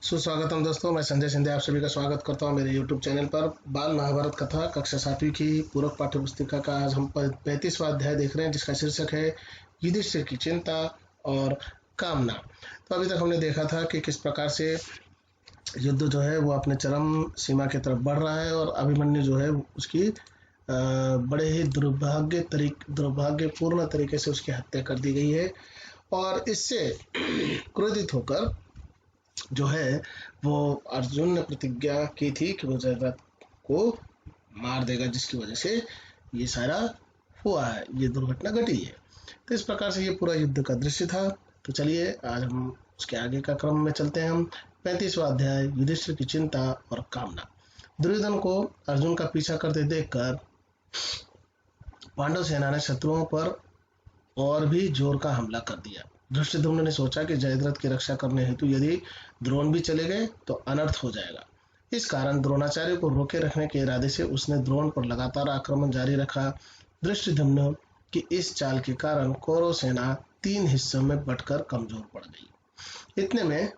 सुस्वागतम दोस्तों, मैं संजय सिंधे आप सभी का स्वागत करता हूं मेरे YouTube चैनल पर। बाल महाभारत कथा कक्षा 7वीं की पूरक पाठ्य पुस्तिका का आज हम 35वां अध्याय देख रहे हैं, जिसका शीर्षक है युधिष्ठिर की चिंता और कामना। तो अभी तक हमने देखा था कि किस प्रकार से युद्ध जो है वो अपने चरम सीमा की तरफ बढ़ रहा है और अभिमन्यु जो है उसकी बड़े ही दुर्भाग्यपूर्ण तरीके से उसकी हत्या कर दी गई है और इससे क्रोधित होकर जो है वो अर्जुन ने प्रतिज्ञा की थी कि वो जयद्रथ को मार देगा, जिसकी वजह से ये सारा हुआ है, ये दुर्घटना घटी है। तो इस प्रकार से ये पूरा युद्ध का दृश्य था। तो चलिए आज हम उसके आगे का क्रम में चलते हैं। हम 35वां अध्याय युधिष्ठिर की चिंता और कामना। दुर्योधन को अर्जुन का पीछा करते देखकर पांडव सेना ने शत्रुओं पर और भी जोर का हमला कर दिया। धृष्टद्युम्न ने सोचा कि जयद्रथ की रक्षा करने हेतु यदि द्रोण भी चले गए तो अनर्थ हो जाएगा। इस कारण द्रोणाचार्य को रोके रखने के इरादे से उसने द्रोण पर लगातार आक्रमण जारी रखा। धृष्टद्युम्न की इस चाल के कारण कौरव सेना 3 हिस्सों में बंटकर कमजोर पड़ गई। इतने में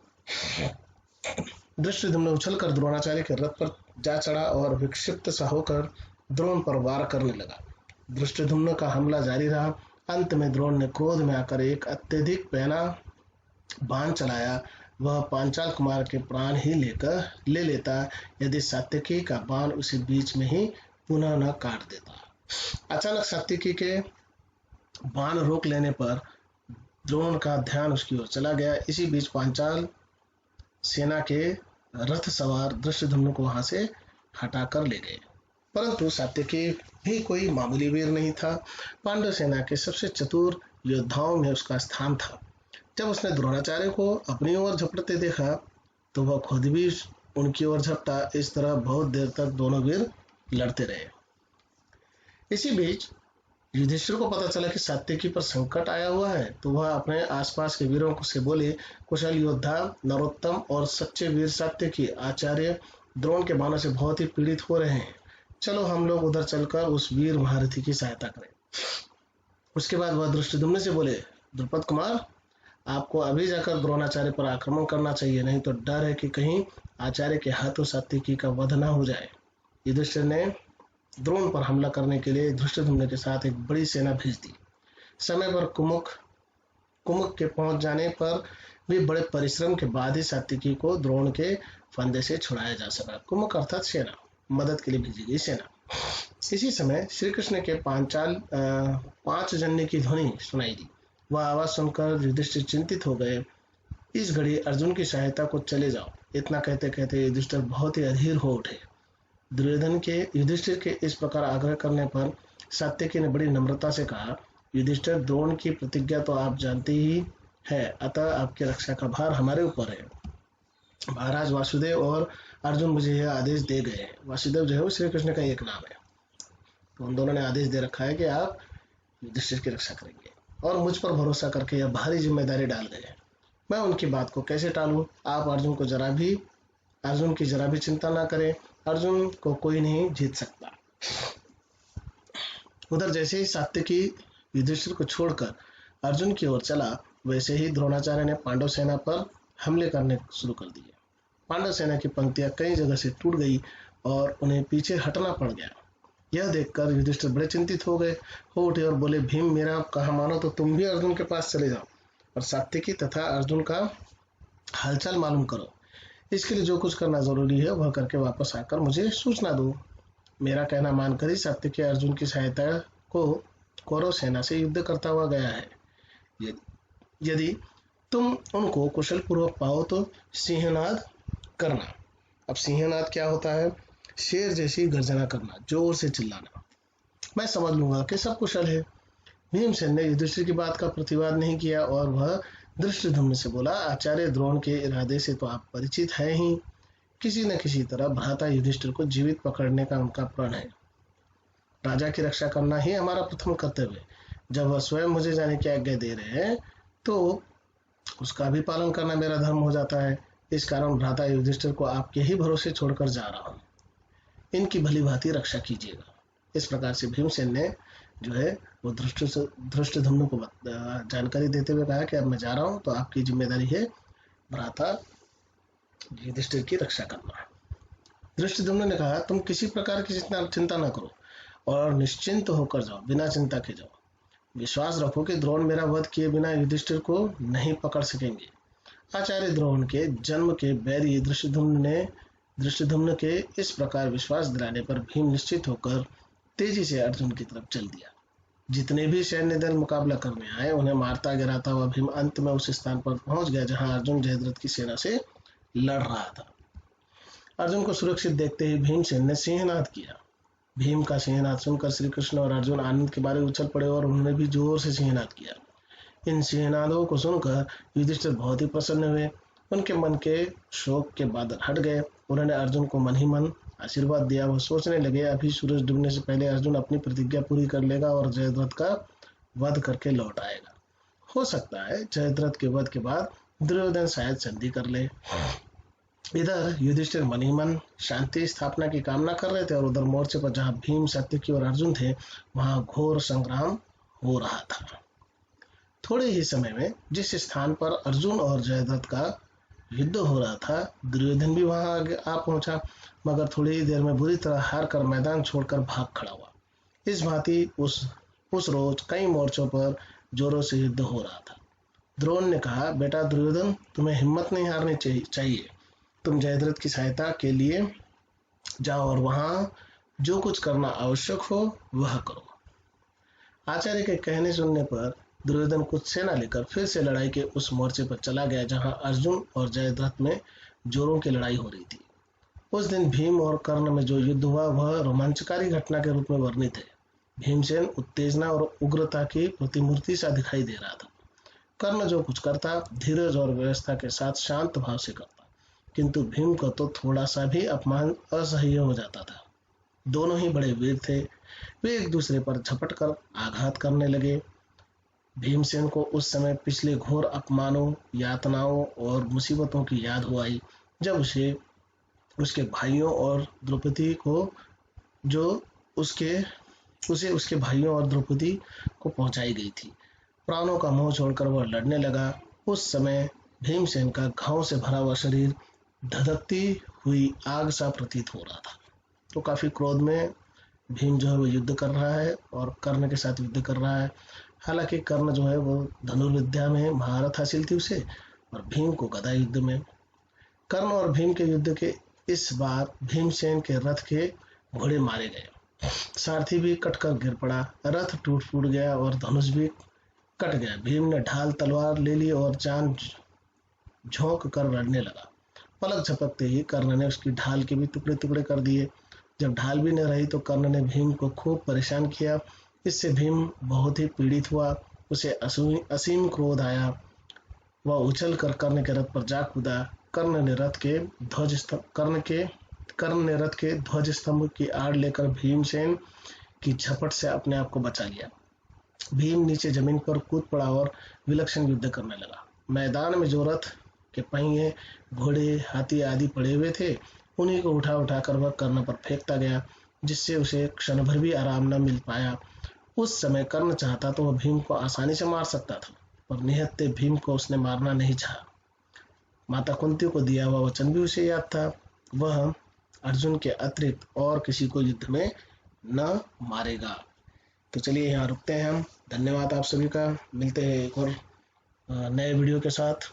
धृष्टद्युम्न उछलकर द्रोणाचार्य के रथ पर जा चढ़ा और विक्षिप्त सा होकर द्रोण पर वार करने लगा। धृष्टद्युम्न का हमला जारी रहा। अंत में द्रोण ने क्रोध में आकर एक अत्यधिक पैना बाण चलाया। वह पांचाल कुमार के प्राण ही ले लेता यदि सात्यकी का बाण उसी बीच में ही पुनः न काट देता। अचानक सात्यकी के बाण रोक लेने पर द्रोण का ध्यान उसकी ओर चला गया। इसी बीच पांचाल सेना के रथ सवार धृष्टद्युम्न को वहां से हटाकर ले गए, परंतु सात्यकी भी कोई मामूली वीर नहीं था। पांडव सेना के सबसे चतुर योद्धाओं में उसका स्थान था। जब उसने द्रोणाचार्य को अपनी ओर झपटते देखा तो वह खुद भी उनकी ओर झपटा। इस तरह बहुत देर तक दोनों वीर लड़ते रहे। इसी बीच युधिष्ठिर को पता चला कि सात्यकी पर संकट आया हुआ है, तो वह अपने आसपास के वीरों से बोले, कुशल योद्धा नरोत्तम और सच्चे वीर सात्यकी, आचार्य द्रोण के बाणों से बहुत ही पीड़ित हो रहे हैं। चलो हम लोग उधर चलकर उस वीर महारथी की सहायता करें। उसके बाद वह धृष्टद्युम्न से बोले, द्रुपद कुमार, आपको अभी जाकर द्रोणाचार्य पर आक्रमण करना चाहिए, नहीं तो डर है कि कहीं आचार्य के हाथों सात्यकी का वध न हो जाए। युधिष्ठिर ने द्रोण पर हमला करने के लिए धृष्टद्युम्न के साथ एक बड़ी सेना भेज दी। समय पर कुमुक के पहुंच जाने पर भी बड़े परिश्रम के बाद ही सात्यकी को द्रोण के फंदे से छुड़ाया जा सका। कुमुक अर्थात सेना, मदद के लिए भेजी गई सेना। इसी समय श्री कृष्ण के पांच जन्य की ध्वनि सुनाई दी। वह आवाज सुनकर युधिष्ठिर चिंतित हो गए। इस घड़ी अर्जुन की सहायता को चले जाओ। इतना कहते कहते युधिष्ठिर बहुत ही अधीर हो उठे। युधिष्ठिर के इस प्रकार आग्रह करने पर सात्यकी ने बड़ी नम्रता से कहा, युधिष्ठिर, द्रोण की प्रतिज्ञा तो आप जानते ही है, अतः आपकी रक्षा का भार हमारे ऊपर है। महाराज वासुदेव और अर्जुन मुझे यह आदेश दे गए हैं। वासुदेव जो है वो श्री कृष्ण का एक नाम है। तो उन दोनों ने आदेश दे रखा है कि आप युधिष्ठिर की रक्षा करेंगे और मुझ पर भरोसा करके यह भारी जिम्मेदारी डाल गए हैं। मैं उनकी बात को कैसे टालूं? आप अर्जुन की जरा भी चिंता ना करें। अर्जुन को कोई नहीं जीत सकता। उधर जैसे ही सात्यकी युधिष्ठिर को छोड़कर अर्जुन की ओर चला, वैसे ही द्रोणाचार्य ने पांडव सेना पर हमले करने शुरू कर दिए। पांडव सेना की पंक्तियां कई जगह से टूट गई और उन्हें पीछे हटना पड़ गया। यह देखकर युधिष्ठिर बड़े चिंतित हो उठे और बोले, भीम, मेरा कहा मानो तो तुम भी अर्जुन के पास चले जाओ और सात्यकी तथा अर्जुन का हालचाल मालूम करो। इसके लिए जो कुछ करना जरूरी है वह करके वापस आकर मुझे सूचना दो। मेरा कहना मानकर ही सात्यकी अर्जुन की सहायता को कौरव सेना से युद्ध करता हुआ गया है। यदि तुम उनको कुशल पूर्वक पाओ तो सिंहनाद करना। अब सिंहनाद क्या होता है? शेर जैसी गर्जना करना, जोर से चिल्लाना। मैं समझ लूंगा कि सब कुशल है। भीमसेन ने युधिष्ठिर की बात का प्रतिवाद नहीं किया और वह धृष्टद्युम्न से बोला, आचार्य द्रोण के इरादे से तो आप परिचित हैं ही। किसी न किसी तरह भ्राता युधिष्ठिर को जीवित पकड़ने का उनका प्रण है। राजा की रक्षा करना ही हमारा प्रथम कर्तव्य है। जब वह स्वयं मुझे जाने की आज्ञा दे रहे हैं तो उसका भी पालन करना मेरा धर्म हो जाता है। इस कारण भ्राता युधिष्ठिर को आपके ही भरोसे छोड़कर जा रहा हूँ। इनकी भली भांति रक्षा कीजिएगा। इस प्रकार से भीमसेन ने जो है वो धृष्टद्युम्न को जानकारी देते हुए कहा कि अब मैं जा रहा हूँ, तो आपकी जिम्मेदारी है भ्राता युधिष्ठिर की रक्षा करना। धृष्टद्युम्न ने कहा, तुम किसी प्रकार की चिंता न करो और निश्चिंत होकर जाओ, बिना चिंता के जाओ। विश्वास रखो कि द्रोण मेरा वध किए बिना युधिष्ठिर को नहीं पकड़ सकेंगे। आचार्य द्रोण के जन्म के बैरी धृष्टद्युम्न के इस प्रकार विश्वास दिलाने पर भीम निश्चित होकर तेजी से अर्जुन की तरफ चल दिया। जितने भी सैन्य दल मुकाबला करने आए उन्हें मारता गिराता हुआ भीम अंत में उस स्थान पर पहुंच गया जहां अर्जुन जयद्रथ की सेना से लड़ रहा था। अर्जुन को सुरक्षित देखते ही भीमसेन ने सिंहनाद किया। भीम का सिंहनाद सुनकर श्री कृष्ण और अर्जुन आनंद के मारे उछल पड़े और उन्होंने भी जोर से सिंहनाद किया। इन सिंहनादों को सुनकर युधिष्ठिर बहुत ही प्रसन्न हुए। उनके मन के शोक के बादल हट गए। उन्होंने अर्जुन को मन ही मन आशीर्वाद दिया। वह सोचने लगे, अभी सूरज डूबने से पहले अर्जुन अपनी प्रतिज्ञा पूरी कर लेगा और जयद्रथ का वध करके लौट आएगा। हो सकता है जयद्रथ के वध के बाद दुर्योधन शायद संधि कर ले। इधर युधिष्ठिर मन ही मन शांति स्थापना की कामना कर रहे थे और उधर मोर्चे पर जहां भीम, सात्यकी और अर्जुन थे वहां घोर संग्राम हो रहा था। थोड़े ही समय में जिस स्थान पर अर्जुन और जयद्रथ का युद्ध हो रहा था, दुर्योधन भी वहां आ पहुंचा, मगर थोड़ी ही देर में बुरी तरह हार कर मैदान छोड़कर भाग खड़ा हुआ। इस भांति उस रोज कई मोर्चों पर जोरों से युद्ध हो रहा था। द्रोण ने कहा, बेटा दुर्योधन, तुम्हें हिम्मत नहीं हारनी चाहिए। तुम जयद्रथ की सहायता के लिए जाओ और वहां जो कुछ करना आवश्यक हो वह करो। आचार्य के कहने सुनने पर दुर्योधन कुछ सेना लेकर फिर से लड़ाई के उस मोर्चे पर चला गया जहां अर्जुन और जयद्रथ में जोरों की लड़ाई हो रही थी। उस दिन भीम और कर्ण में जो युद्ध हुआ वह रोमांचकारी घटना के रूप में वर्णित है। भीमसेन उत्तेजना और उग्रता की प्रतिमूर्ति सा दिखाई दे रहा था। कर्ण जो कुछ करता धीरज और व्यवस्था के साथ शांत भाव से करता, किंतु भीम को तो थोड़ा सा भी अपमान असह्य हो जाता था। दोनों ही बड़े वीर थे। वे एक दूसरे पर झपट कर आघात करने लगे। भीमसेन को उस समय पिछले घोर अपमानों, यातनाओं और मुसीबतों की याद हो आई जब उसके भाइयों और द्रौपदी को उसके भाइयों और द्रौपदी को पहुंचाई गई थी। प्राणों का मोह छोड़कर वह लड़ने लगा। उस समय भीमसेन का घाव से भरा हुआ शरीर धधकती हुई आग सा प्रतीत हो रहा था। तो काफी क्रोध में भीम जो है वो युद्ध कर रहा है और कर्ण के साथ युद्ध कर रहा है। हालांकि कर्ण जो है वो धनुर्विद्या में महारत हासिल थी उसे, और भीम को गदा युद्ध में। कर्ण और भीम के युद्ध के इस बार भीमसेन के रथ के घोड़े मारे गए। सारथी भी कटकर गिर पड़ा, रथ टूट फूट गया और धनुष भी कट गया। भीम ने ढाल तलवार ले ली और जान झोंक कर लड़ने लगा। पलक झपकते ही कर्ण ने उसकी ढाल के भी टुकड़े टुकड़े कर दिए। जब ढाल भी न रही तो कर्ण ने भीम को खूब परेशान किया। इससे भीम बहुत ही पीड़ित हुआ। उसे असीम क्रोध आया। वह उछल कर कर्ण के रथ पर जा कूदा। कर्ण ने रथ के ध्वज स्तंभ की आड़ लेकर भीमसेन की झपट से अपने आप को बचा लिया। भीम नीचे जमीन पर कूद पड़ा और विलक्षण युद्ध करने लगा। मैदान में जो रथ के पहिए, घोड़े, हाथी आदि पड़े हुए थे उन्हीं को उठा उठाकर वह कर्ण पर फेंकता गया, जिससे उसे क्षण भर भी आराम न मिल पाया। उस समय कर्ण चाहता तो वह भीम को आसानी से मार सकता था, पर निहत्थे भीम को उसने मारना नहीं चाहा। माता कुंती को दिया हुआ वचन भी उसे याद था, वह अर्जुन के अतिरिक्त और किसी को युद्ध में न मारेगा। तो चलिए यहाँ रुकते हैं हम। धन्यवाद आप सभी का। मिलते हैं एक और नए वीडियो के साथ।